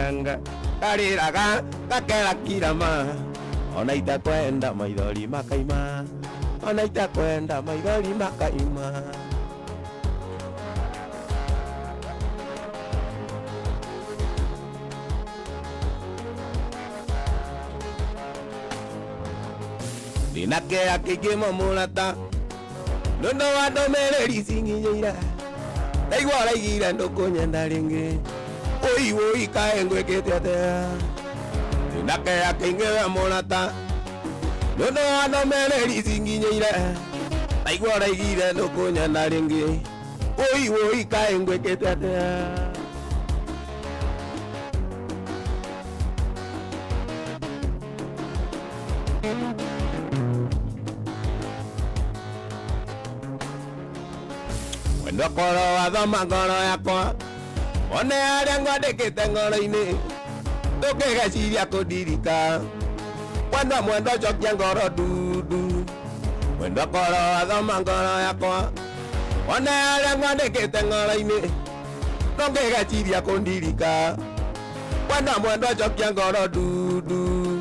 Karanga Kariraga Kakera kirama Ona itakwenda maithori makaima Ona itakwenda maithori makaima Ninakea kigimo mulata Nondo wado mereri singinyira Naigwa raigira ndukunyenda ringi Oi woi kaengwe ketete Ninakea kigimo mulata Nondo wado mereri singinyira Naigwa raigira ndukunyenda ringi Oi woi kaengwe ketete Ndokoro wathoma ngoro yakwa One aria ngwandikite ngoro-ini Ndukigeciria kundirika Mwendwa mwendwa cokia ngoro ndudu Ndokoro wathoma ngoro yakwa One aria ngwandikite ngoro-ini Ndukigeciria kundirika Mwendwa mwendwa cokia ngoro ndudu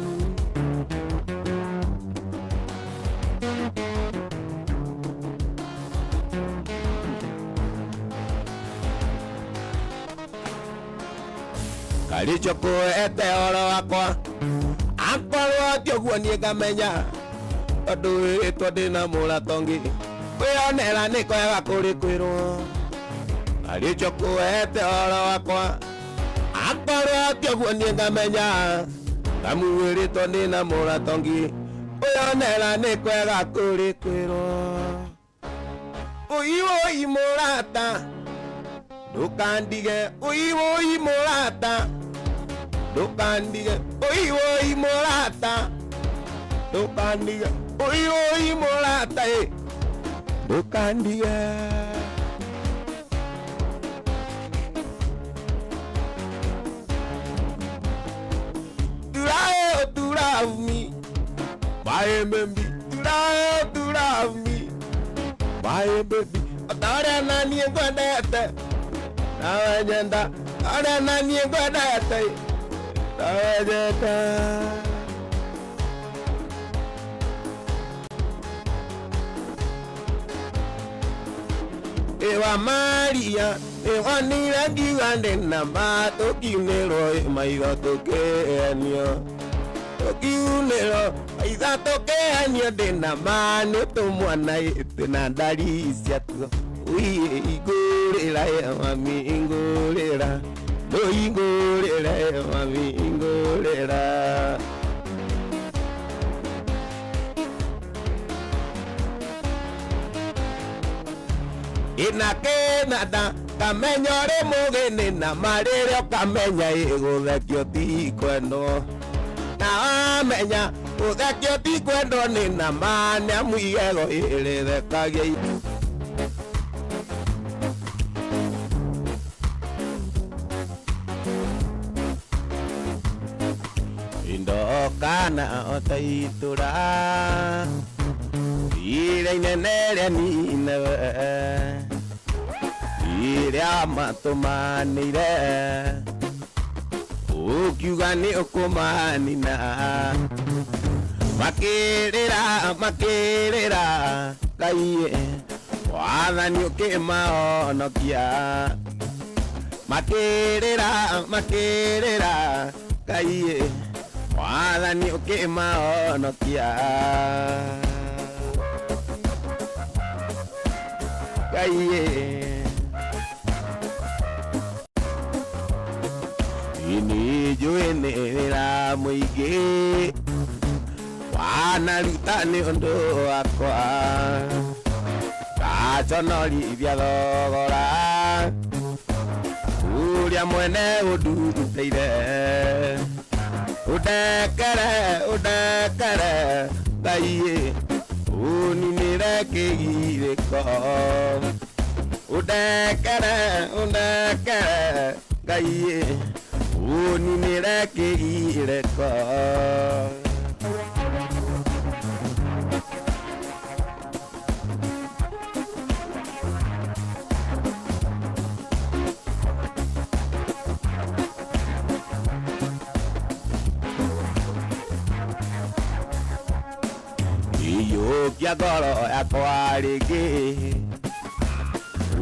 Kalicho kuete oro wakwa Akorwo kioguo nie ngamenya Tondu itwa ndina muratongi Kwionera ni kwega kuri kwirwo Kalicho kuete oro wakwa Akorwo kioguo nie ngamenya Ngamuiritwo ndina muratongi Kwionera ni kwega kuri kwirwo Ui ui murata Ndukandige ui ui murata Ndukandige ui ui murata Ndukandige ui ui murata Ndukandige Do love me My baby Do love me My baby Atare nani ngwendete Nawajenda Atare nani ngwendete Nawajenda Ewa Maria Ewa nira kiwande na mato kiunero Maiza tokenyo Tokiunero Maiza tokenyo Dena mane tomwana Tena darisia tuzo Ui igorera ya mami ingorera No ingorera ya mami ingorera Inake nada kamenyore mugene na marere kamenya igũthekio ti kwendo na amenya ũthekio ti kwendo ni na mane amũigego ĩrĩthekagia indo kana otaitura ire inene rĩa ninawe iria matumanire ukiuga ni ukumanina makirira Ngai wathani ukimahonokia makirira Ngai wathani ukimahonokia Ngai ini joene wĩra mũingĩ wanaruta nĩ ũndũ wakwa ngaconorithia thogora ũrĩa mwene ũndutĩire ũndekere Ngai ũninĩre kĩgirĩko ũndekere Ngai uninire kĩgirĩko kia ngoro yakwa rĩngĩ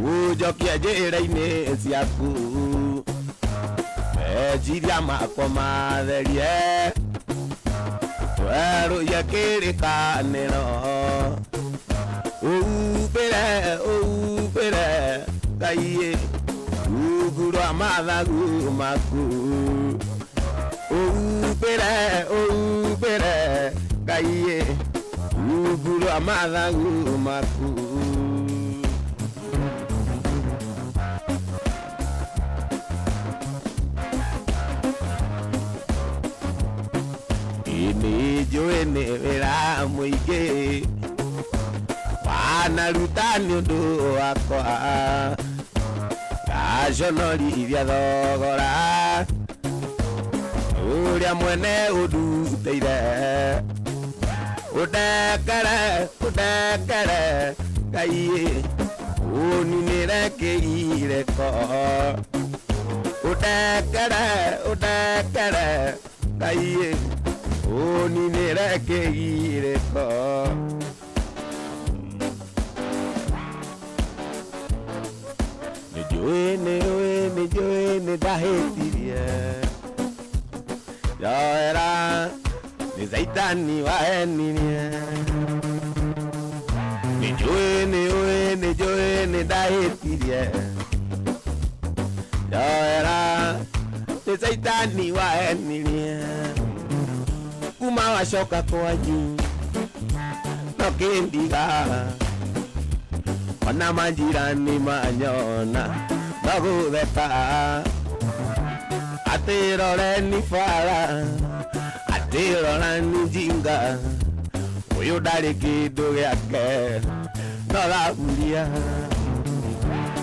ũnjokia njĩra-inĩ ciaku meciria makwa matherie werũie kĩrĩkanĩro ũhumbĩre Ngai rungu rwa mathagu maku ũhumbĩre Ngai rungu rwa mathagu maku nĩnjũĩ nĩ wĩra mũingĩ wanaruta nĩ ũndũ wakwa ngaconorithia thogora ũrĩa mwene ũndutĩire ũndekere Ngai ũninĩre kĩirĩko ũndekere Ngai ũninĩre kĩirĩko nĩnjũĩ nĩndahĩtirie njoera nĩ Saitani wahenirie nĩnjũĩ nĩndahĩtirie njoera nĩ Saitani wahenirie kuma wacoka kwanyu no kĩndiga ona manjirani manyona magũtheka atĩroreni bara atĩrorani njinga ũyũ ndarĩ kĩndũ gĩake no thaburia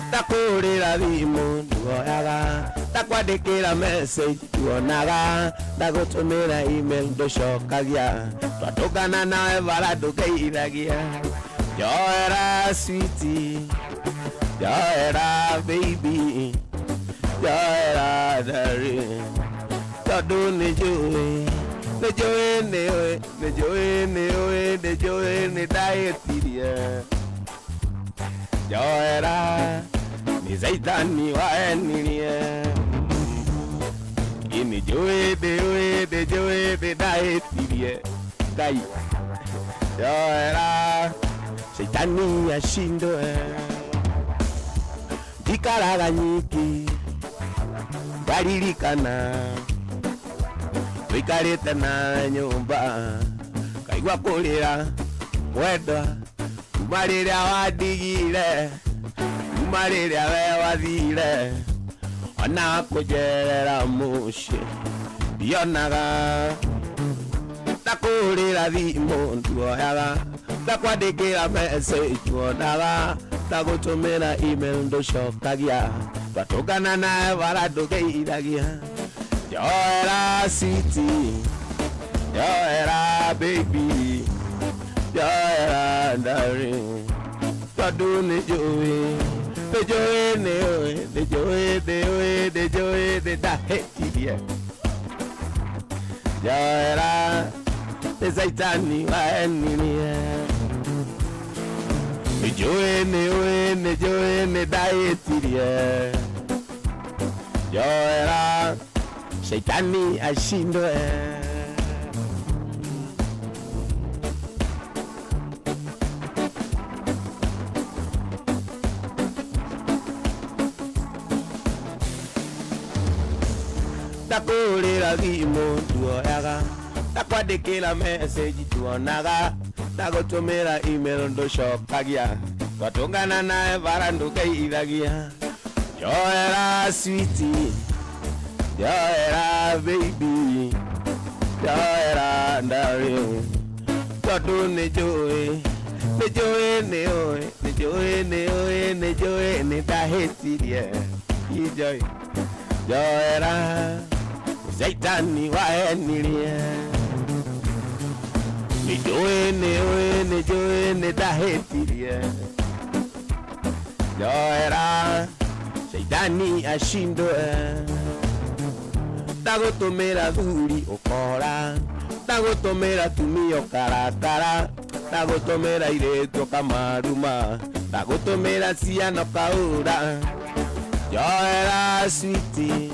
ndakũrĩra thimũ nduoyaga ndakwandĩkĩra message nduonaga ndagũtũmĩra email ndũcokagia twatũngana nawe bara ndũngeithagia njoera sweetie njoera baby njoera darling tondũ nĩnjũĩ nĩndahĩtirie njoera nĩ Saitani wahenirie nĩnjũĩ nĩndahĩtirie Ngai njoera Saitani ashindwe ndikaraga nyiki ndaririkana tũikarĩte na nyũmba ngaigua kũrĩra mwendwa kuma rĩrĩa wandigire kuma rĩrĩa we wathire ona kũnjerera mũciĩ ndionaga ndakũrĩra thimũ nduoyaga ndakwandĩkĩra message nduonaga ndagũtũmĩra email ndũcokagia twatũngana nawe bara ndũngeithagia njoera sweetie njoera baby njoera darling tondũ nĩnjũĩ nĩndahĩtirie njoera nĩ Saitani wahenirie nĩnjũĩ nĩndahĩtirie njoera Saitani ashindwe ndakũrĩra thimũ nduoyaga ndakwandĩkĩra message nduonaga ndagũtũmĩra email ndũcokagia twatũngana nawe bara ndũngeithagia njoera sweetie njoera baby njoera darling tondũ nĩnjũĩ nĩndahĩtirie njoera Saitani wahenirie nĩnjũĩ nĩndahĩtirie njoera Saitani ashindwe ndagũtũmĩra thuri ũkora ndagũtũmĩra tumia ũkarakara ndagutumira iretu kamaruma ndagutumira ciana kaura Joera sweetie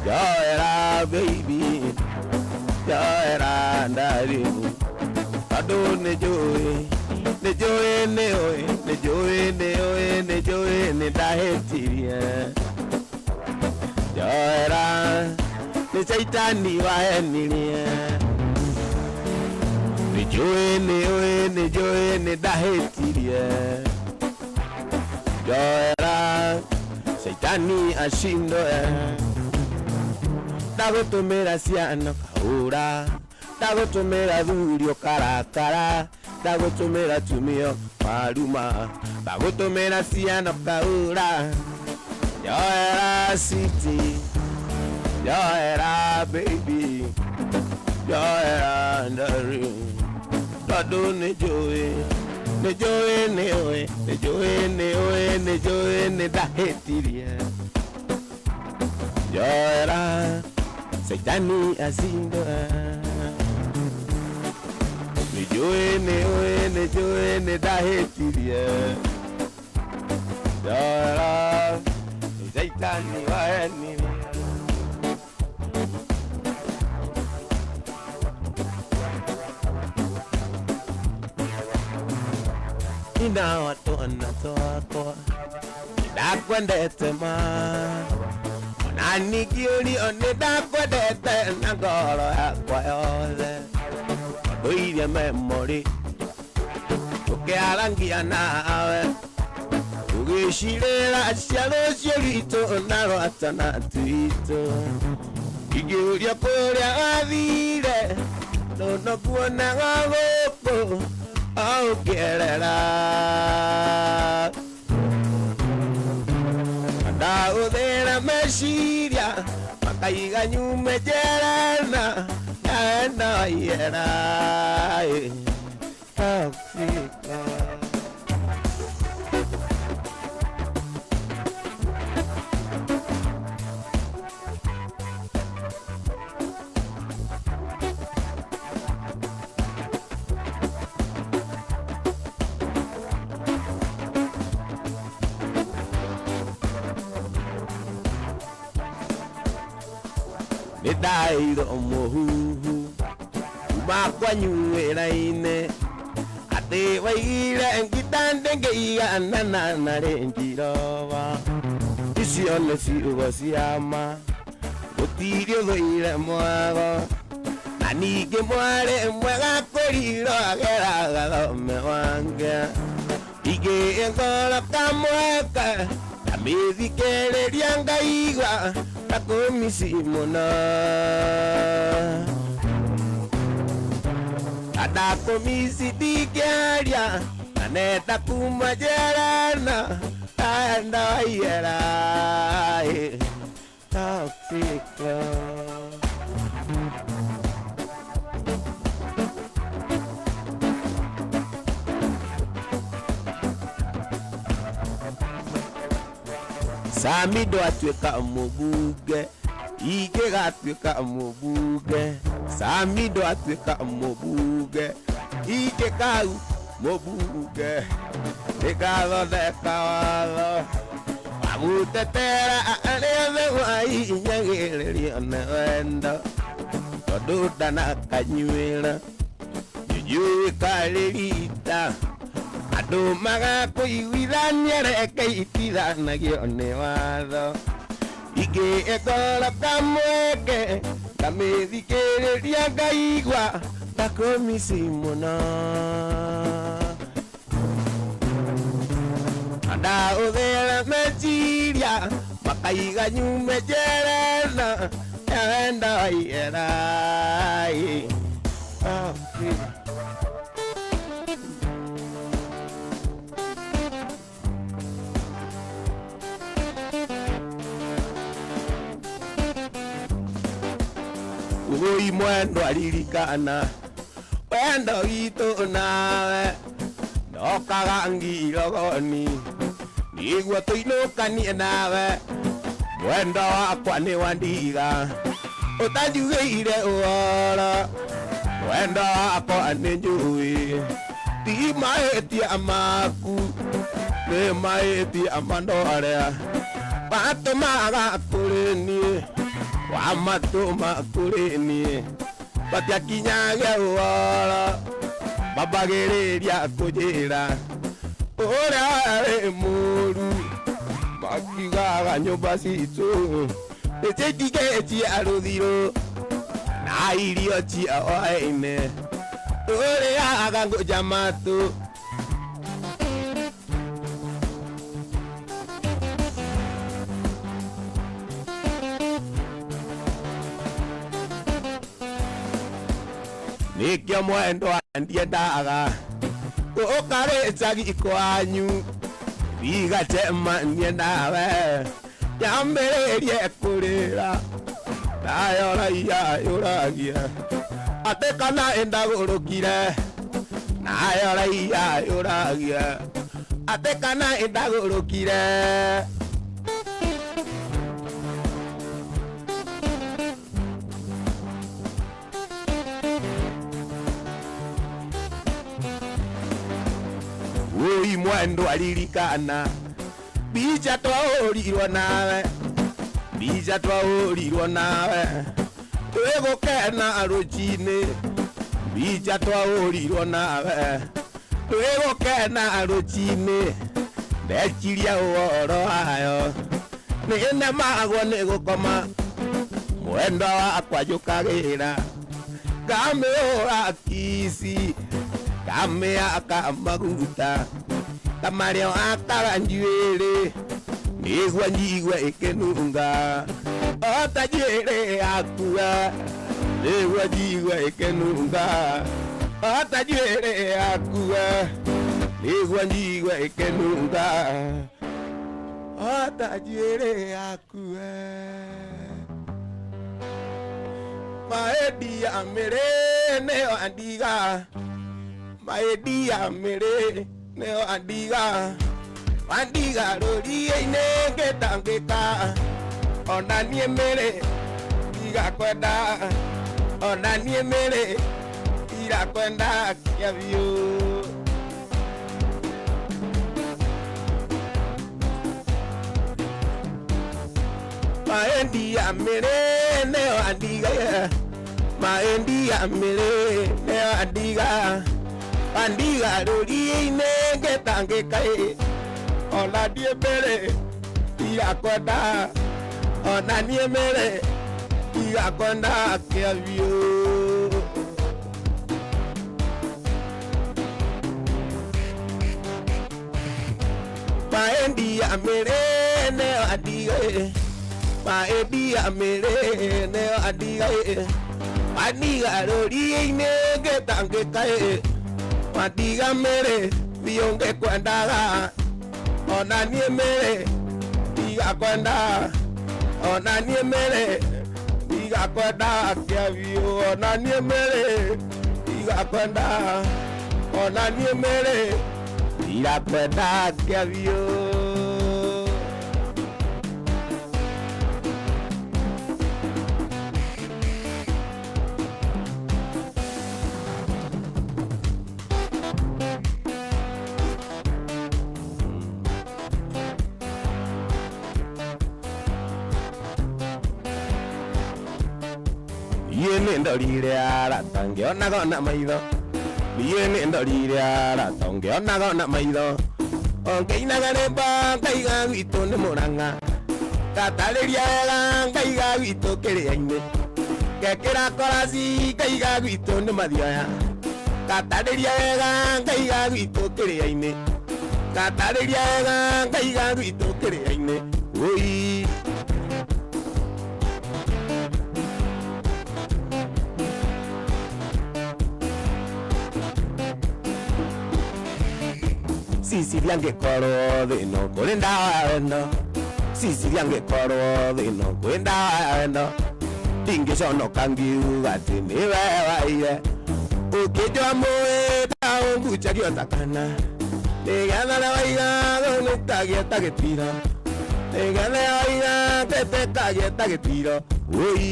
Joera baby Joera darling Ado ne joy ne oe ne joy ne joy ne dahetiria Joera ne saitani wa enilia ne joy ne dahetiria Joera saitani ashindo ndagutumira ciana kaura ndagutumira thurio karakara ndagutumira tumio maruma ndagutumira ciana kaura Joera city Joera baby Joera ndari Tado ne joy ne oe ne joy ne dahetiria Joera saitani asindo ne joy ne dahetiria Joera saitani waeni Ina watu anatoa Nakwendete ma Nanikiuli onidakwendete Nangoro yakwa yothe Oiria memory Tukiarangia nawe Tugishirira ciaro cio ritu Narwata na tuitu Igiuria kuria wathire Nono kuona gũkũ Augerera Ndaguthira meciria Makaiga nyume njerena Naenda iera Afrika Nidairo mohuhu Umakwanyweraine Ate waire ngitande ngeiga nana rengiroba Isione siugo siama Utirio thoire mwago Nanige mware mwega kuriro agera gathome wange Ige engoro kamweka Namithikereria ngaigua Takumisimuna Adakomisi dikeria Naneta kumajerana Taenda iera Afrika Samido atweka mubuge Ige gatweka mubuge Samido atweka mubuge Ige kau mubuge Ega theka watho Amutetera areve wai Nyagereria wendo Tondu ndanakanyuira Yuyui karirita Andu magakuiguithania reke itithanagio ni watho Ige ekoro kamweke Kamithikiriria ngaigua Takumisimuna Ndaguthira meciria Makaiga nyume njerena Enda iera Ui mwendo aririkana Wendo gitu nawe Nokaga ngirogoni Niguo tuinukanie nawe Mwendo wakwa ni wandiga Utanjugĩire ũhoro Mwendo wakwa nĩ njũĩ ti maetia maku me maetia mandoarea pato maga kureni wa mato makureni patia kinyage wala babagereria kujira ora muru makigaga nyumba citu ecekige aruthiro na irio cia oaine oreaga ngoja matu nikio mwendo ndiendaga ukarecagi kwanyu vigacema niendawe yambĩrĩrie kũrĩra nayoraia yũragia ate kana endagũrũkire nayoraia yũragia ate kana endagũrũkire ui mwendo alirikana bija twaũrirwo nawe bija twaũrirwo nawe twĩgũkena rũcinĩ bija twaũrirwo nawe twĩgũkena rũcinĩ ndeciria ũhoro wayo nĩnemagwo nĩ gũkoma mwendo wakwa njũkagĩra ngamĩhũra kisi ngamĩaka maguta kamarĩo akara njuĩrĩ nĩguo njigua ĩkĩnunga ota njuĩrĩ yakua nĩguo njigua ĩkĩnunga ota njuĩrĩ yakua nĩguo njigua ĩkĩnunga ota njuĩrĩ yakua maendia mĩrĩ nĩyo andiga maendia mĩrĩ nĩyo andiga wandiga rũriĩ-inĩ ngĩtangĩka ona niĩ mĩrĩ igakwenda ona niĩ mĩrĩ irakwenda kĩa biũ maendia mĩrĩ nĩyo andiga maendia mĩrĩ nĩyo andiga wandiga rũriĩ-inĩ ngĩtangĩka ona niĩ mĩrĩ irakwenda ona niĩ mĩrĩ igakwenda kĩa biũ maendia mĩrĩ nĩyo andiga maendia mĩrĩ nĩyo andiga wandiga rũriĩ-inĩ ngĩtangĩka wandiga mĩrĩ biũ ngĩkwendaga ona niĩ mĩrĩ igakwenda ona niĩ mĩrĩ igakwenda kĩa biũ ona niĩ mĩrĩ igakwenda ona niĩ mĩrĩ irakwenda kĩa biũ Yeni ndorire ara tangĩonaga na maitho yeni ndorire ara tangĩonaga na maitho ongeinaga rĩmba ngaiga gwitũ nĩ Mũrang'a ngatarĩria wega ngaiga gwitũ kĩrĩa-inĩ ngekĩra koraci ngaiga gwitũ nĩ Mathioya ngatarĩria wega ngaiga gwitũ kĩrĩa-inĩ ngatarĩria wega ngaiga gwitũ kĩrĩa-inĩ ui Sisi angĩkorwo thĩno kũrĩ ndawa wendo Sisi angĩkorwo thĩno kũrĩ ndawa wendo ndingĩconoka ngiuga atĩ nĩwe waire ũkĩnjũa mũĩ ta ũngucagia ũtakana nĩgetha na waiga gũnĩtagia ta gĩtiro nĩgetha waiga tetekagia ta gĩtiro ũi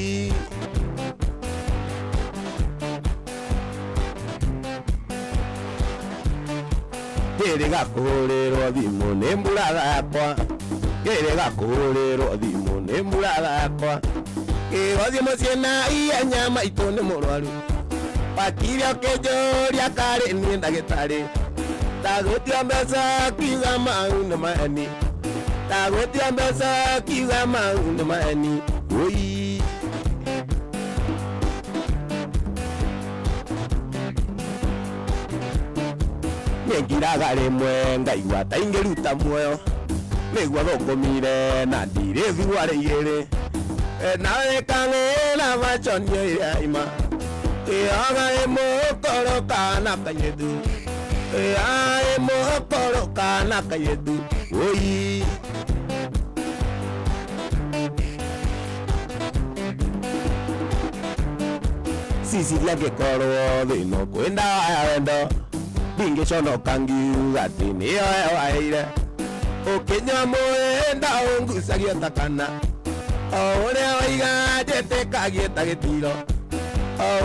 Gerega kurero thimu ni mbura yakwa Gerega kurero thimu ni mbura yakwa Kirothi muciina iya nyama itu ni murwaru Pakiria kejoria kari ni ndagitari Tagutia mbeca kiuga mau ni maeni Tagutia mbeca kiuga mau ni maeni Oi Ngiraga rimwe ngaigua ta ingiruta muoyo nigua thokomire na ndire thigware igiri nawe kang'ira maconio iria ima Oga imukoro kana kayedu imukoro kana kayedu Oi Sisi lage korwo thino kwenda wendo Binge chono kangiuga tini oe waire Ukinya mwenda ungusagia takana Uria waiga jete kagieta gitiro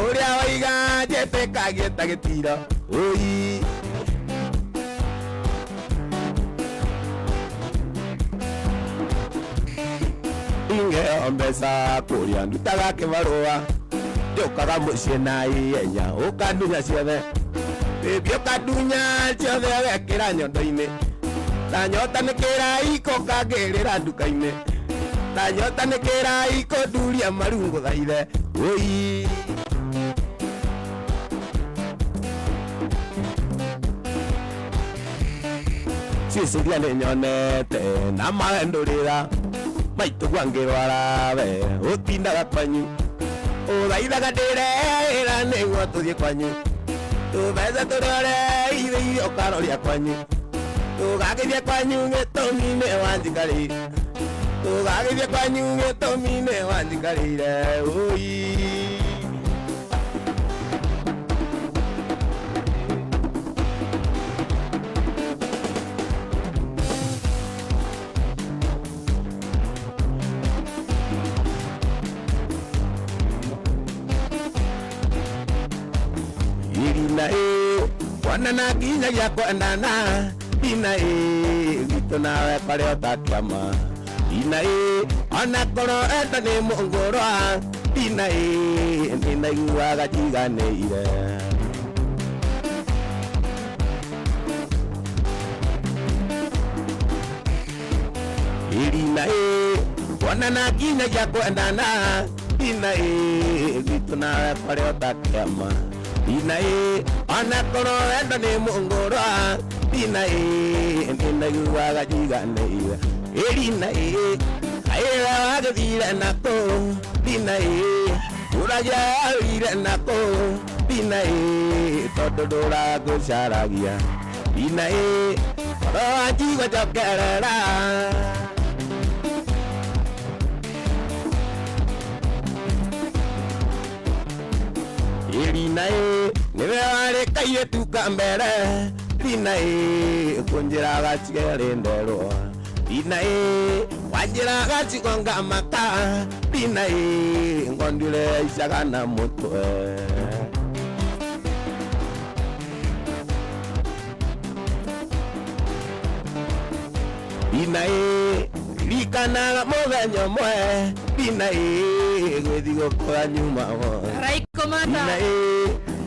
Uria waiga jete kagieta gitiro Oi Inge ombesa kuria ndutaga kibarua Ndukaga mucie na ihenya ukandunya ciothe Bibio kadunya ciothe wekira nyondo-ini Tanyota nĩ kĩraiko kangĩrĩra nduka-inĩ Tanyota nĩ kĩraiko nduria marungu thaithe Oi Ciciria nĩ nyonete na maendũrĩra Maitũ gwangĩrwara we ũtindaga kwanyu Ũthaithaga ndĩrera nĩguo tũthiĩ kwanyu Tũbeca tũrore ithe ũkaroria kwanyu Tugagithia kwanyu gĩtũmi-inĩ wanjikarĩ Tugagithia kwanyu gĩtũmi-inĩ wanjikarĩire Oi Irina wana na nginya gĩa kwendana Ina gitu nawe pare otakiama Ina ona koro enda ni mungurwa Ina nina iguaga jiganeire Irina wana na nginya gĩa kwendana Ina gitu nawe pare otakiama Ina ona koro enda ni mungurwa Ina nina iguaga jiganeire Irina aira wagathire nako Ina uragia nako Ina tondu nduragucaragia Ina koro wanjigua njokerera Irina niwe warĩ kairĩtu ka mbere Irina kunjĩraga cigere nderwo Irina wanjĩraga cigonga maka Irina ngondire icaga na mũtwe Irina rikanaga mũthenya ũmwe Irina gwĩthi gũkora nyuma Raikomata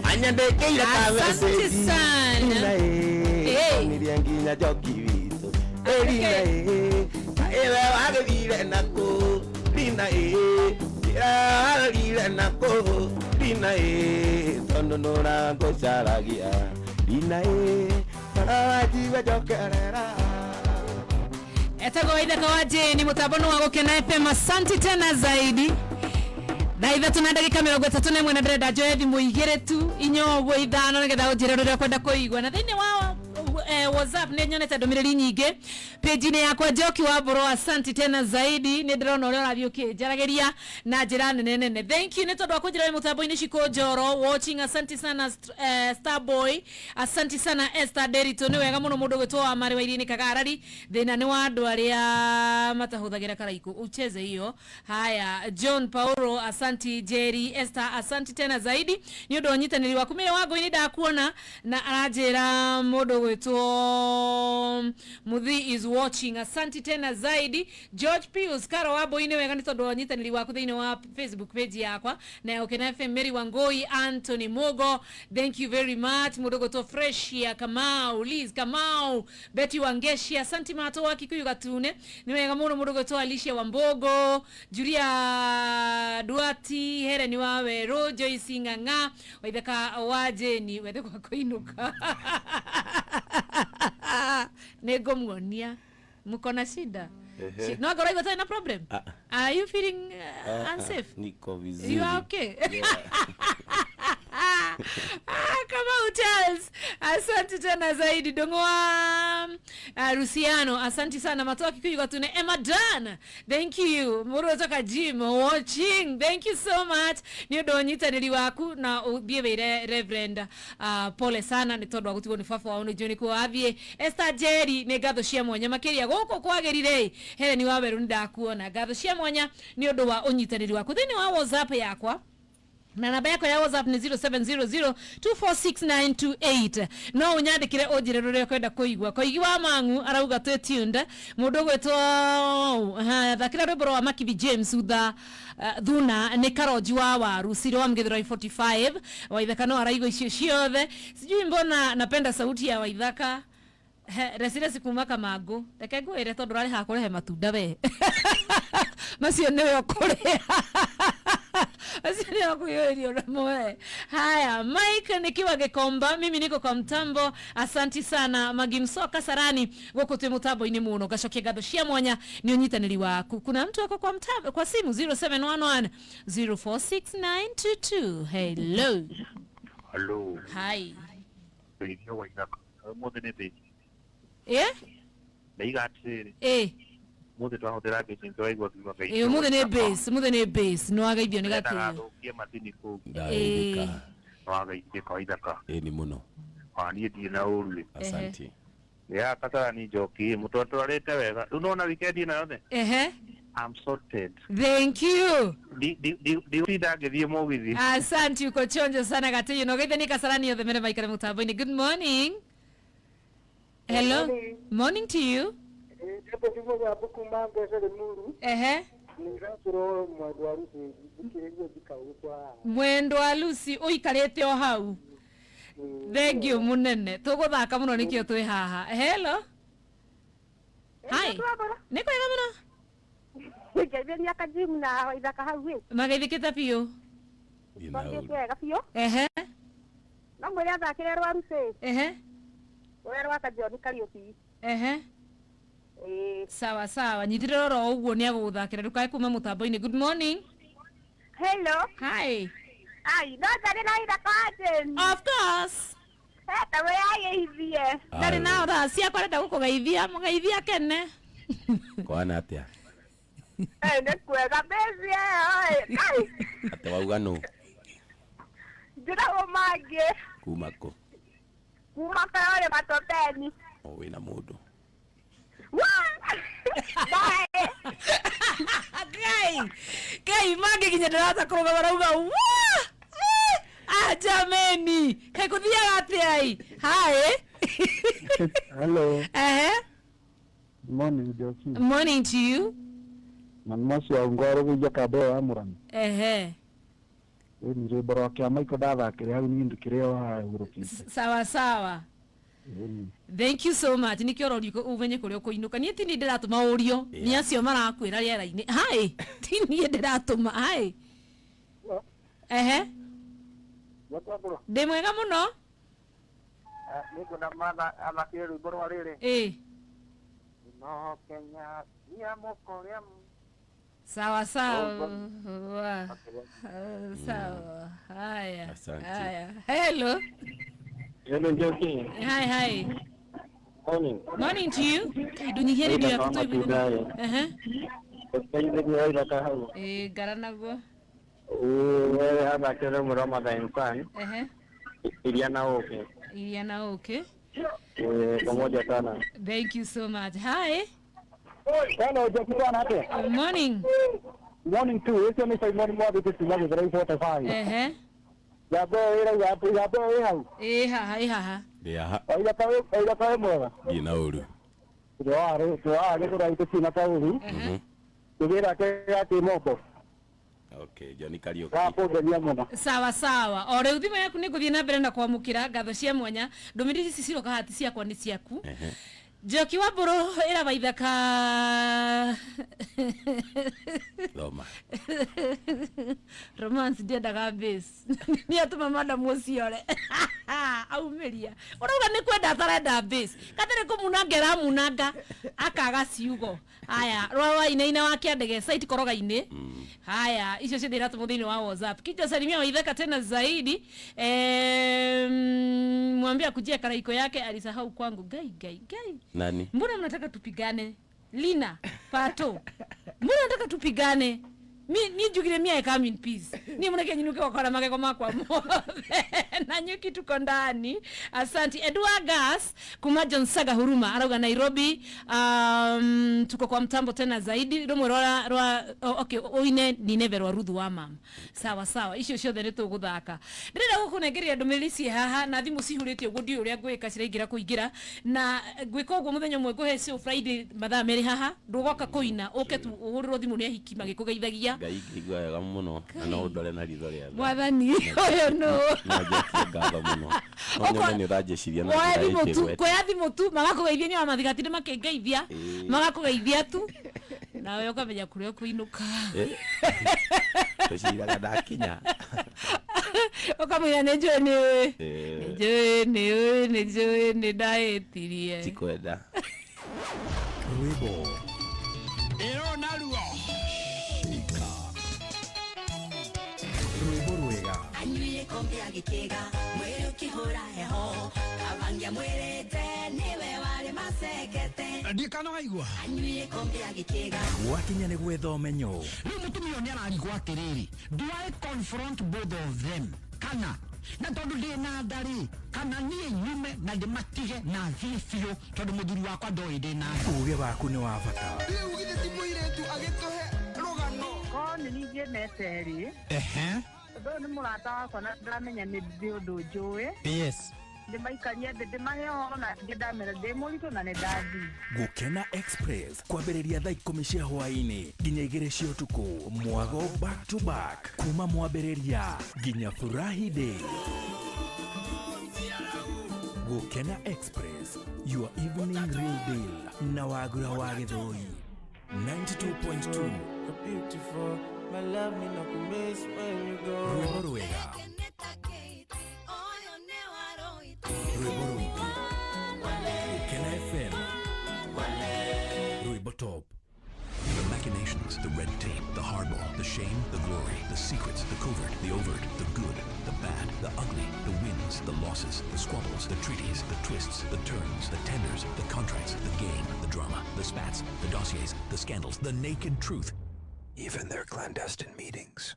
Anyandekeire ka message Asante sana Niria nginya joki witu Irina ewe wagithire nako Irina wagithire nako Irina tondu nuragucaragia Irina wajigua njokerera Etago Waithaka waje ni mutabano wa gukena FM asante tena zaidi Na ithatũ na ndagĩka 31 na ndĩrenda njoe thimũ igĩrĩ tu inyobwo ithano nĩgetha ũnjĩre ũrĩa kwenda kũigua na thĩinĩ wa WhatsApp nĩ nyonete ndũmĩrĩri nyingĩ page-inĩ yakwa Njoki wa Mbũrũ asante tena zaidi nĩ ndĩrona ũrĩa ũrathiĩ ũkĩnjaragĩria na njĩra nene thank you nĩ tondũ wa kũnjĩra mũtambo-inĩ Shiko Njoro watching asante sana Starboy asante sana Esther Derito nĩ wega mũno mũndũ gwĩtwo wa Mari wa Iria-inĩ Kagarari thĩna nĩ wa andũ arĩa matahũthagĩra karaiku ucheze hiyo haya John Paulo asante Jerry Esther asante tena zaidi nĩ ũndũ wa ũnyitanĩri waku mĩrĩ wangu-inĩ ndakuona na aranjĩra mũndũ gwĩtwo Mugithi is watching. Asante tena zaidi. George Pius Karo wabo ine wegani todo wanyita niliwaku thini wa Facebook page yakwa. Na Ukena FM Mary Wangoi, Anthony Mogo. Thank you very much. Mudogo to Freshia, Kamau, Liz, Kamau, Betty Wangeshi. Asante mato wa Kikuyu Gatune. Niwega mudogo to Alicia Wambogo, Julia Duati, Here niwawe, Rojo Isinganga, Waithaka waje ni wede kwa koinuka. Nego mgonia. Mukona shida. No, I got no problem. Are you feeling unsafe? Niko vizuri. You are okay? Come out, Charles. Asante tena zaidi. Dongwa Rusiano. Asante sana. Matoa Kikuyu Gatune. Emma Dan. Thank you. Muro toka gym watching. Thank you so much. Niyo doonyita niliwaku na ubiye Reverend pole sana ni todo wakutuko ni fafa waone joni kwa avye. Esther Jerry ne gatho cia mwanya makiria goko kwagerire. Hele ni waberu ndakuona. Gatho cia mwanya ni odo wa unyitaniri waku. Thini wa WhatsApp yakwa. Na namba yako ya WhatsApp ni 0700246928. No unyandikire ojire rure kwenda kuigwa. Koigiwa mangu arauga twe tunde. Mudogo eto thakira rwimbo wa Mwaki James utha thuna ni karoji wa waru siro wa Mgithira 45. Waithaka no araigo icio ciothe. Sijui mbona napenda sauti ya Waithaka. Resire sikumaka mago. Reke ngwire tondu rari hakurehe matunda we. Macio niwe okore. Asante wakuyorio ramoe. Haya, Mike nikiwa Gekomba, mimi niko kwa mtambo. Asante sana Magimsoka Sarani wako twe mutambo ini muno gashoke gatho cia mwanya ni unyitaniri waku. Kuna mtu wako kwa mtambo kwa simu 0711046922. Hello. Hello. Hi. Ndio Waithaka. Mudene base. Eh? Ndaigatire. Muthe twahotera base ndoigwa kiwa kai. Mudene base no agaithio ni gatio. Kia matini ku. Ndaika. No agaithie Waithaka. Ni muno. Ani ndi na uru. Asante. Ya kata ni joki mutoto arete wega. Unaona weekend ina yothe? I'm sorted. Thank you. Di ndagethie Mugithi. Asante uko chonjo sana gatio no gaithia ni Kasarani yothe mere maikare mutambo ni. Good morning. Hello. Morning to you. Mwendo wa Lucy uikarete o hau. Thank you munene. Tuguthaka muno nikio twi haha. Hello. Hi. Niko ega muno. Ngeithia ka gym na Waithaka hau wi. Magaithikita piyo. Ega piyo. No mwere athakire rwaru se. Wewe waka John Kariuki. Sawa sawa. Nyitire roro uguo ni aguthakira rukai kuma mutambo-ini. Good morning. Hello. Hi. Ai, no tare na ida katen. Of course. Ta we ageithie. Tare na ora cia kwenda gukugeithia, mugeithia kene. Kwana atia. Ne kwega bezi oi. Kai. Ate wauga no. Jira o mage. Kumako. Kumaka ole matopeni. Wina mundu. Kai mage kinya ndarata kuruga barauga wa jameni kai kuthia ati ai. Hi. Hello. Morning Joki. Morning to you. Manmasi wa ngoro kuja kado amuran. Ni boro kya maiko dada kire hau ni ndikire wa Europe. Sawa sawa. Thank you so much. Nikiorori uvenye kuri okuinuka ni ati ni ndiratuma urio ni acio marakwira riera-ini. Hi. Ti ni ndiratuma. Hi. Ndi mwega muno. Niko na mana anakiru boro riri. No Kenya ya mokoria. Sawa sawa. Sawa. Haya. Haya. Hello. Hello Joki. Hi. Morning. Morning to you. Dunyi heri ni akuto ibu. Kwenye Waithaka hau. Garana go. Wewe hapa kero mrama insan. Iliana okay. Pamoja sana. Thank you so much. Hi. Hello Joki bwana hapo. Morning. Morning too. It's only 5 morning more because you love it 45. Gabo ira hapo hau. Haha. Ya. Oila kawe mwega. Ina uru. Tuare kuraite sina kauri. Tugira ke mobo. Okay, Johnny Karaoke. Hapo ndia mwana. Sawa. Ore uthima yaku ni guthie na mbere na kwamukira ngatho cia mwanya. Ndomiri ciciro kahati ciakwa ni ciaku. Njoki wa Mburu ira Waithaka. Roma. Romance ndiendaga base. Ni atuma madam uciore. Aumeria. Urauga ni kwenda atarenda base. Katire kumunangera munanga akaga ciugo. Haya, rwa ina wa kiandege site koroga-ini. Haya, icio cio ndira tumuthini wa WhatsApp. Kijo salimia Waithaka tena zaidi. Mwambie kujia karaiko yake alisahau kwangu. Gai. Nani? Mbona mnataka tupigane? Lina, Pato. Mbona mnataka tupigane? Ni jugire mia come in peace. Ni mnake nyinuke wakora mageko makwa mo. Na nyuki tuko ndani. Asante Edward Gas kuma John Saga Huruma arauga Nairobi. Tuko kwa mtambo tena zaidi. Romwe okay oine ni never warudhu wa mama. Sawa. Icio cio the neto guthaka. Ndira gukunegeria ndomelisi haha na thimu cihuritio gudi uria gwika ciringira kuingira na gwika uguo muthenya mwe guhe cio Friday mathaa meri haha ndugoka kuina uke tu uhuriro thimu ni hiki magikugeithagia Ngai igwa wega muno na ndore na ritho ria mwathani oyo no ngatho muno onye ni urajeciria na kwa thimu tu magakugeithia ni mamathigatire makengeithia magakugeithia tu nawe ukamenya kuria kuinuka Tushiraga dakinya ukamenya nejoe ndaetirie tikwenda Rwebo ero naruo Rwebo rwega anyuye kombe agikega mwere ukihura heho kabangia mwirete niwe wale masekete ndikano aigwa anyuye kombe agikega wakinya ni gwetha umenyo ni mutumio ni ararigwa atiriri do I confront both of them kana na tondu ndi na ndari kana nie nyume na ndimatige na thifio tondu muthuri wakwa ndoi ndi na uge waku ni wa bata ugire timu iretu agituhe rugano ko ni nije meteri ndo ni murata wakwa na ndamenya ni ndi undu njui yes ndimaikaria ndimahe horo na ndamera ndimurito na ni ndadi Gukena Express kwambĩrĩria thaa 10 cia hwaĩ-inĩ nginya 2 cia ũtukũ mwago back to back kuma mwambĩrĩria nginya furahi day. Gukena Express, your evening real deal na wagura wa Gĩthũi 92.2 beautiful my love me no miss when you go Rwebo rwega Rwebo rwitũ Gukena FM Rwebo top. The machinations, the red tape, the hardball, the shame, the glory, the secrets, the covert, the overt, the good, the bad, the ugly, the wins, the losses, the squabbles, the treaties, the twists, the turns, the tenders, the contracts, the game, the drama, the spats, the dossiers, the scandals, the naked truth, even their clandestine meetings.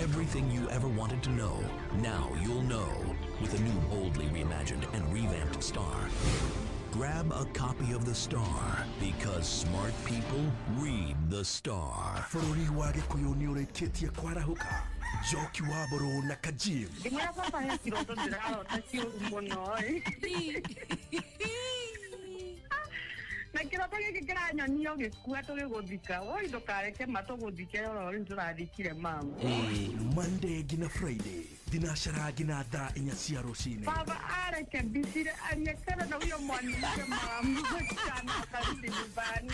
Everything you ever wanted to know, now you'll know with a new boldly reimagined and revamped Star. Grab a copy of the Star because smart people read the Star. Bũrũri wa Gĩkũyũ nĩ ũrĩkĩtie kwarahuka. Njoki wa Mburu na Kajim. ndimwira papa he kiroto ndirarota ciũru mũno na kiroto gĩkĩ kĩranyonio gĩkua tũgĩgũthika oi ndũkareke matũgũthike oro rĩu tũrathikire mama Monday ngina Friday thinacara ngina thaa 4 cia rũcinĩ. baba areke mbicire aliyekana na huyo mwanamke mama sana karudi nyumbani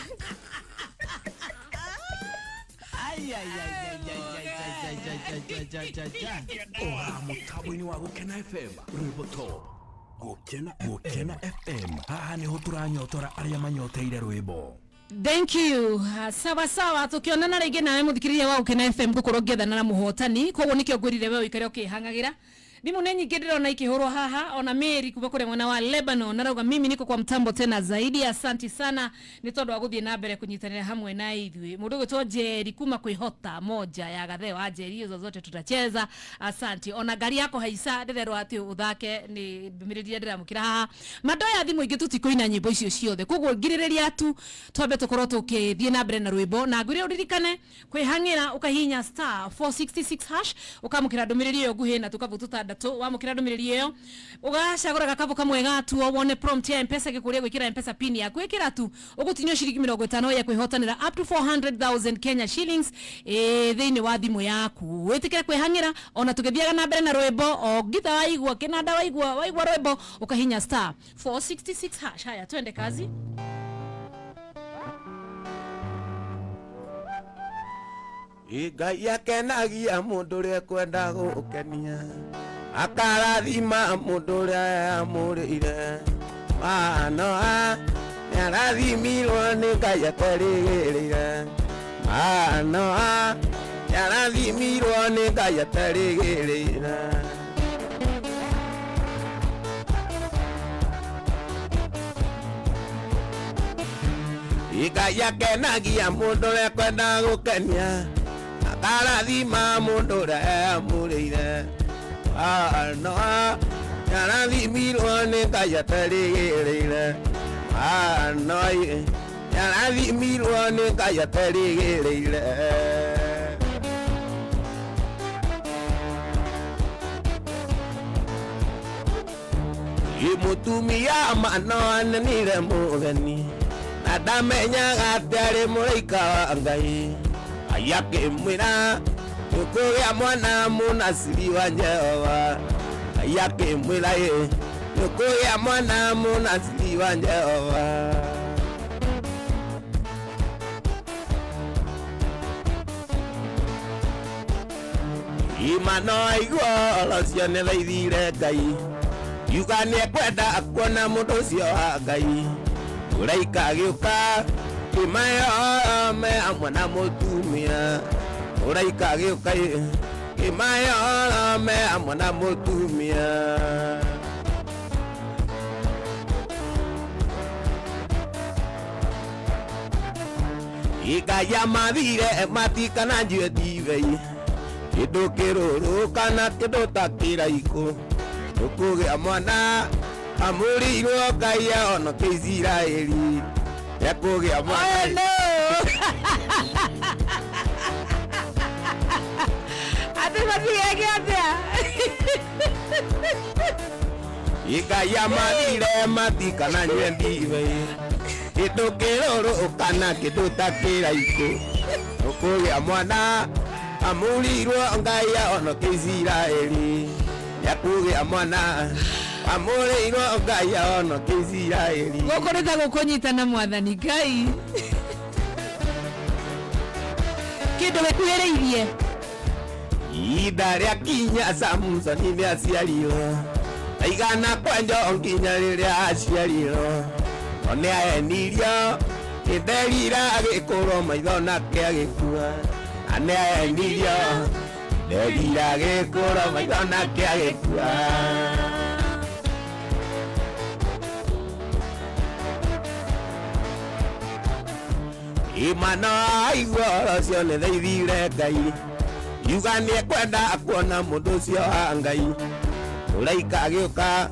Mũtambo-inĩ wa Gukena FM Rwebo top. Gukena FM haha nĩho tũranyotora arĩa manyoteire rwĩmbo. Thank you. Sawa tukionana rĩngĩ nawe mũthikĩrĩria wa Gukena FM gukorwo ngethana na muhotani koguo nikio ngwirire we uikare ukihangagira Dimu nenyi gedero na ikihoro haha. Ona Mary kuba kule mwana wa Lebanon. Narauga mimi niko kwa mtambo tena zaidi. Asanti sana. Nitondo waguthi nabere kunyitanira hamwe na idhui. Mudogo toje likuma kuihota moja ya gatheo aje. Hizo zote tutacheza. Asanti. Ona gari yako haisa. Dedero hati udhake. Ni bimiridia dira mukira haha. Madoya dhimu igitu tiko ina nyimbo isio siothe. Kugu girereri atu. Tuwabe tukoroto ke dhie nabere na ruibo. Na gure uririkane. Kwe hangira ukahinya star 466 hash. Ukamukira domiriri yo guhe na tukavututa datu. Wamukira domiriri yo. Ugashagora gakavu kamwe gatu. Wone prompt ya mpesa kikulia kwikira mpesa pini ya kwikira tu. Ugutinyo shiriki 50 ya kwihotanira up to 400,000 Kenya shillings. Thiini wa thimu yaku. Witikire kwehangira ona tugithiaga na mbere na rwimbo o githa waigua kinanda waigua rwimbo ukahinya star 466 hash. Haya twende kazi. Ngai akenagia mundu ria kwenda gukenia akarathima mundu ria amurire mano yarathimirwo ni Ngai atarigirire mano yarathimirwo ni Ngai atarigirire Ngai akenagia mundu ria kwenda gukenia akarathima mundu ria amurire mano yarathimirwo ni Ngai atarigirire mano yarathimirwo ni Ngai atarigirire imutumia mano anenire mugeni na ndamenyaga atari muraika wa Ngai ayakimwira nukugia mwana munasiri wa Jehova ayakimwira nukugia mwana munasiri wa Jehova imano aigua olocio nĩ thaithire Ngai yuga nĩ ekwenda kuona mũndũ ũcio wa Ngai uraika agĩũka kimayome amwe na mũtumia uraika agĩũka kimayome amwe na mũtumia ikaya mathire matikana njue ndivei kĩndũ kĩrũrũ kana kĩndũ ta kĩraikũ ũkũgĩa mwana amũrĩirwo Ngai ono kĩisiraeli yakũgĩa mwana ikaya mathire matikana njue ndivei kĩndũ kĩrũrũ kana kĩndũ ta kĩraikũ ũkũgĩa mwana amũrĩirwo Ngai ono kĩisiraeli yakũgĩa mwana amũrĩirwo Ngai ono kĩisiraeli gũkũrĩta gũkũnyitana mwathani Ngai kĩndũ gĩkuhĩrĩirie ihinda rĩa kinya Samsoni nĩ aciarirwo aigana kwenjo nginya rĩrĩa aciarirwo one ahenirio gĩtherira agĩkũrwo maitho nake agĩkua ane ahenirio gĩtherira agĩkũrwo maitho nake agĩkua imano aigua ũcio nĩ thaithire Ngai yuga nĩ ekwenda kuona mũndũ ũcio wa Ngai ũraika agĩũka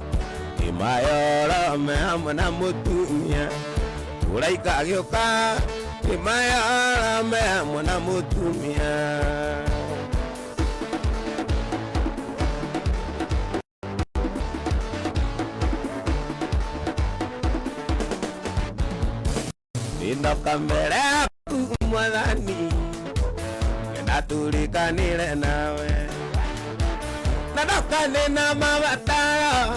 kimayome hamwe na mũtumia ũraika agĩũka kimayome hamwe na mũtumia inoka mbere yaku mwathani kenda tũrĩkanĩre nawe na ndokane na mabataro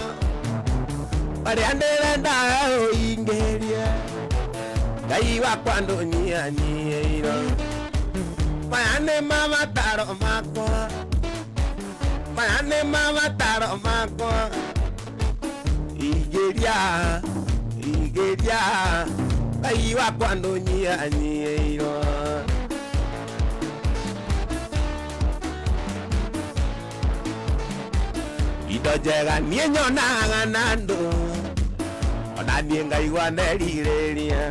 marĩa ndĩrenda ũingĩrie Ngai wakwa ndũnyihanyiĩro maya nĩ mabataro makwa maya nĩ mabataro makwa ingĩria Ngai wakwa ndũnyihanyiĩro indo njega niĩ nyonaga na andũ ona niĩ ngaigua nerirĩria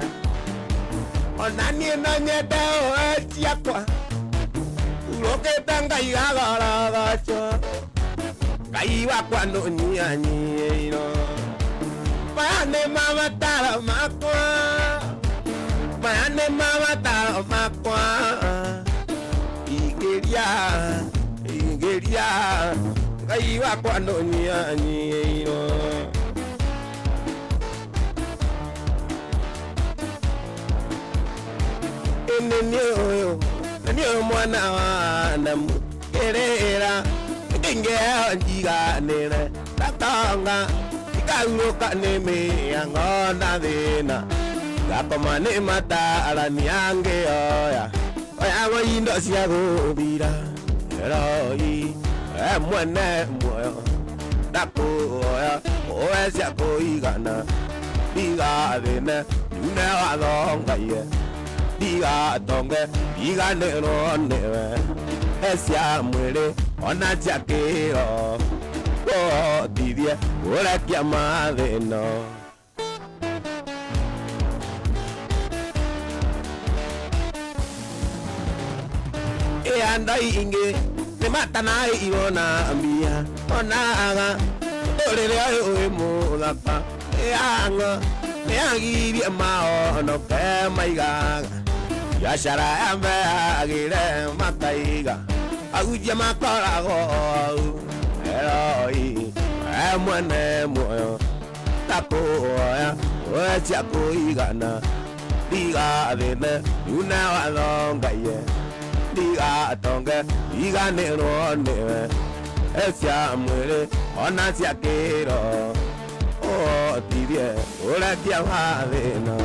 ona niĩ no nyende oe ciakwa urũkĩte ngaigaga orogoco Ngai wakwa ndũnyihanyiĩirwo maya nĩ mabataro makwa maya nĩ mabataro makwa ingĩria Ngai wakwa ndũnyihanyiĩirwo nĩ ũyũ mwana wa Adamu kĩrĩra ingeo njiganĩre ndatonga ikaurũka nĩ mĩhang'o na thĩna ngakoma nĩ matarania ngĩoya oyagwo indo cia gũthira eroi mwene muoyo ndakũoya oe cia kũigana ndigathĩne nyune wathongaie ndigatonge ndiganĩrwo nĩwe cia mwĩrĩ ona cia kĩro kũhotithie kũrekia mathĩno andũ aingĩ nĩmatanaĩirwo na mbia onaga ũrĩrĩ ũyũ wĩ mũthaka yang'o nĩagirie mahonoke maigaga biacara yameagĩre makaiga ahunjia makoragwo hau eroi mwene muoyo ndakũhoya oe cia kũigana ndigathĩne nyune wathongaie ndigatonge ndiganĩrwo nĩwe cia mwĩrĩ ona cia kĩro ũhotithie ũrekia mathĩna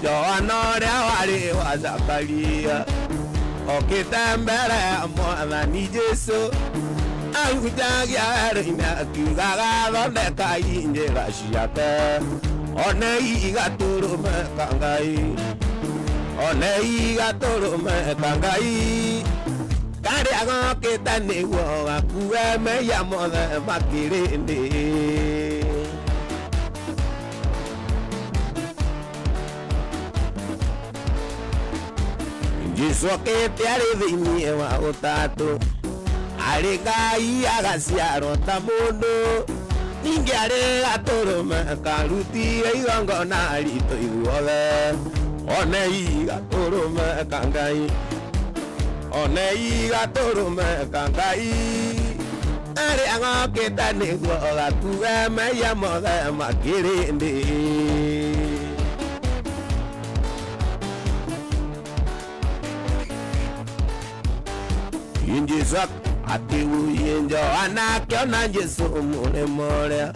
Johana ũrĩa warĩ wa Zakaria okĩte mbere ya Mwathani Jesũ ahunjagia werũ-inĩ akiugaga thondekai njĩra ciake onei igatũrũme ka Ngai onei igatũrũme ka Ngai karĩa gokĩte nĩguo gakue mehia mothe makĩrĩndĩ Jesũ okĩte arĩ thĩinĩ wa ũtatũ arĩ Ngai agaciarwo ta mũndũ ningĩ arĩ gatũrũme karutire igongona ritũ ithuothe onei gatũrũme ka Ngai onei gatũrũme ka Ngai arĩa gokĩte nĩguo gakue mehia mothe makĩrĩndĩ Jesũ akĩhuhia Johana akĩona Jesũ mũrĩmo ũrĩa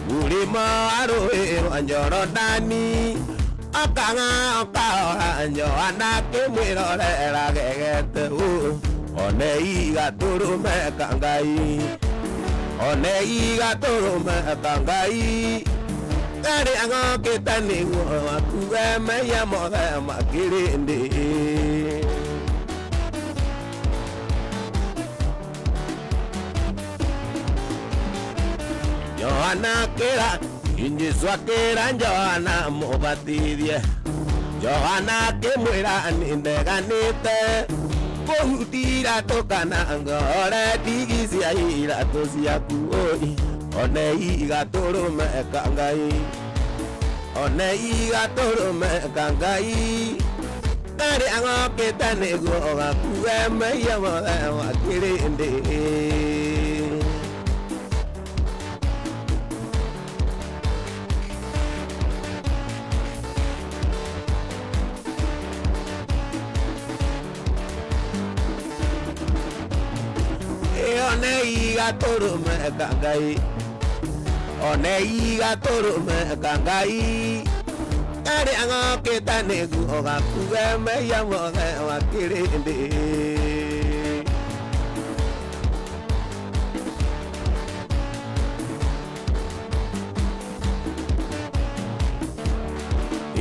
mũrĩmo wa rũĩ rwa Jorodani okahora Johana akĩmwĩrorera gegete onei gatũrũme ka Ngai onei gatũrũme ka Ngai karĩa gokĩte nĩguo gakue mehia mothe makĩrĩndĩ Johana kĩra Jesũ akĩra Johana mũbatithie Johana akĩmwĩra nĩndeganĩte kũhutia iratũ kana ngore ndigi cia iratũ ciaku onei gatũrũme ka Ngai onei gatũrũme ka Ngai karĩa gokĩte nĩguo gakue mehia mothe makĩrĩndĩ onei gatũrũme ka Ngai onei gatũrũme ka Ngai karĩa gokĩte nĩguo gakue mehia mothe makĩrĩndĩ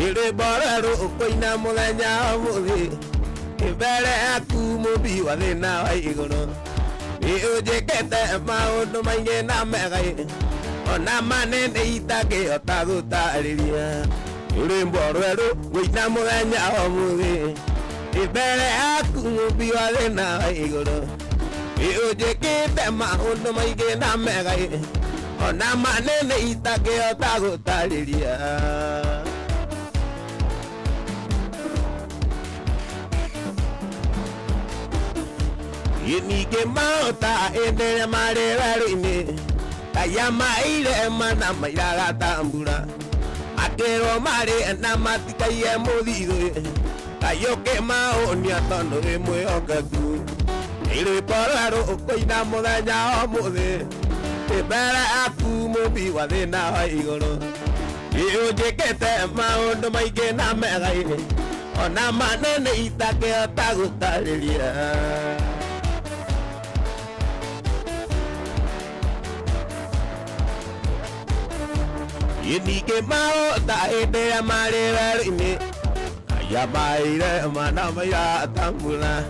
Ire borero koina muthenya muthi ibere aku mubi wa thina wa iguru ujikete maundu maingi na megai ona manene itage otagutariria ire borero koina muthenya muthi ibere aku mubi wa thina wa iguru ujikete maundu maingi na megai ona manene itage otagutariria Yenike mauta endere marerarine Kayama ire mana mairaga tambura Akero mare na matika ye modido Kayoke mao ni atondo e moyokaku Ire poraro koina muthenya omuthe Ibere aku mubi wa thina wa iguru Ujikete maundu maingi na megai Ona manene itage otagutariria Yenike mao ta ende marerarine Ayamaire mana maira tambula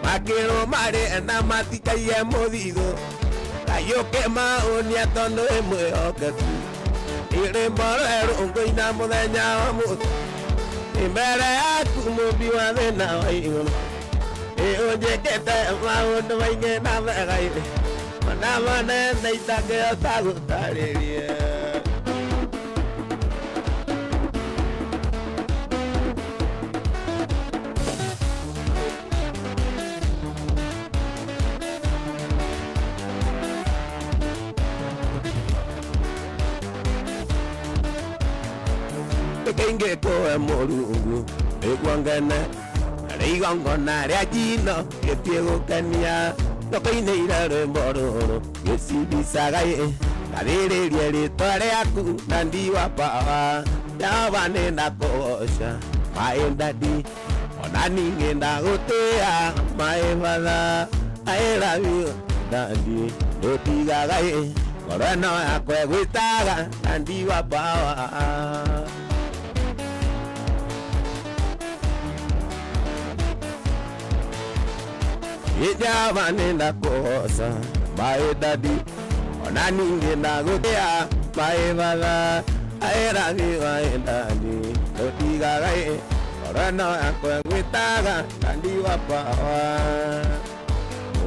Makero mare na matika ye modido Kayoke mao ni atondo e moyokaku Ire morero koina muthenya muthi Ibere aku mubi wa thina wa iguru ujikete maundu maingi na megai ona manene itage otagutariria Kenge koe morungu Ekwangana Reigongona reagino Ketiego kania Nokaine irare mororo Yesibisagai Kadere riere tore aku Nandi wapawa Yavane na kosha Maendadi Onani ngenda gotea Maevada Aeravi Nandi Notigagai Korano akwe gwitaga Nandi wapawa Ijavane na kosa Maedadi Onani ngenda gotea Maevada Aeravi waendadi Notigagai Korano akwe gwitaga Nandi wapawa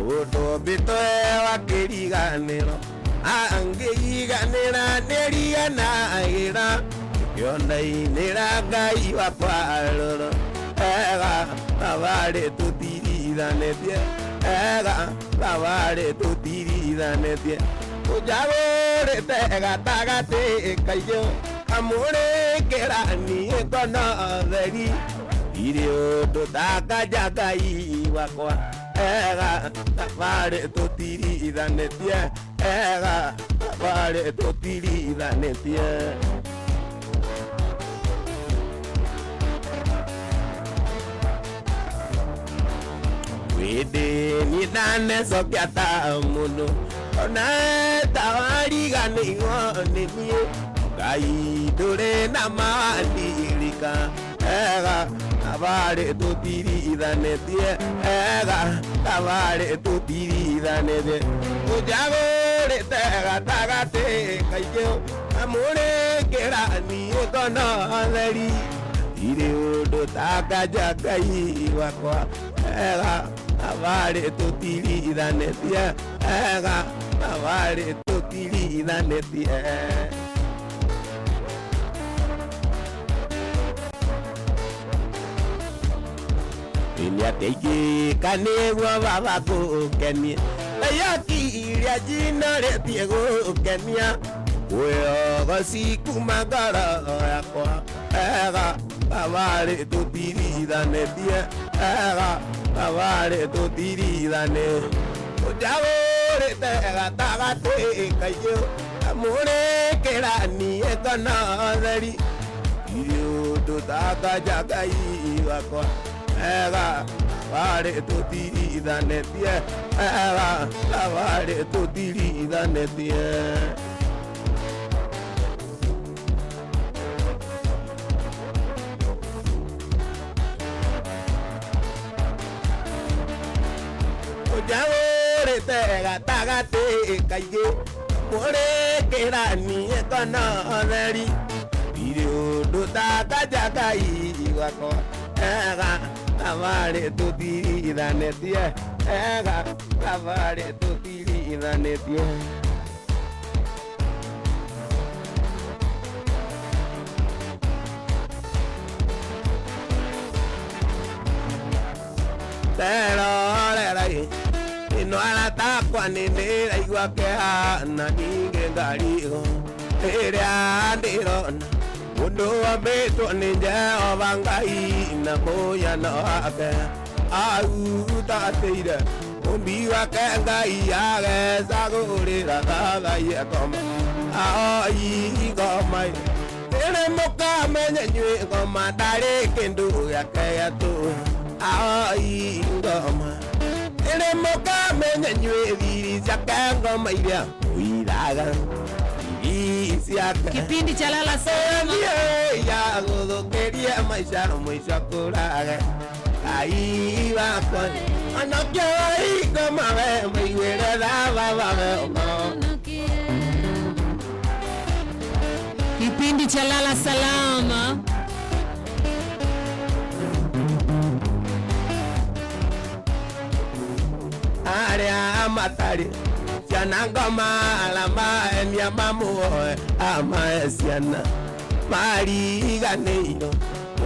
Udo bitoe wakiriganiro Angeiganira nerigana agira Yondai niragai wapaloro Ega Lavare tutirida netie Ega Lavare tutirida netie Ujagore tega tagate kayo Amore kerani ekona veri Irio dotaka jagai wakwa Ega Lavare tutirida netie Ega Lavare tutirida netie Wede ni nane sokyata muno Ona tawari gani ngone mie Gai dure na mandirika Ega Lavare tutirida netie Ega Lavare tutirida netie Ujagore tega tagate kayo Amore kerani ekona veri Ire udo taka jagai wakwa Ega Lavare tutirida netie Ega Lavare tutirida netie Inyateki kanegwa babako kenia Ayaki iria jina retiego kenia Weo gasiku magara yakwa Ega Lavare tutirida netie Ega Lavare tutirida netie Ujagore tega tagate kayo Amore kerani ekona veri Irio dotaka jagai wakwa Ega Lavare tutirida netie Ega Lavare tutirida netie Mujagorete gatagate kaige More kerani ekononeri Video duta kajakai wako Ega Lavare tutiri danetie Ega Lavare tutiri danetie Pero lerai no alata kwanene igwa ke na ninge ngarigo ere andirona mundu wa beto ninja obangai na moya no ake au tateira umbi wa ke ngai age sagurira daga ye koma ai gomai ere moka menye nywe goma dare kendo ya ke ya tu ai goma Ere moka menya nywe viri chakango maidia uiraga isiaka Kipindi cha lala salama ya godo queria maisha maisha kuraga ai va con anokia ai kama ve maiwera baba Kipindi cha lala salama Aria matari Siana ngoma alama enia mamu ama siana Mari ganeiro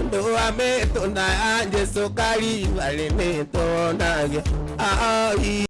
Ndo ame tona anje sokari vale ne tona ai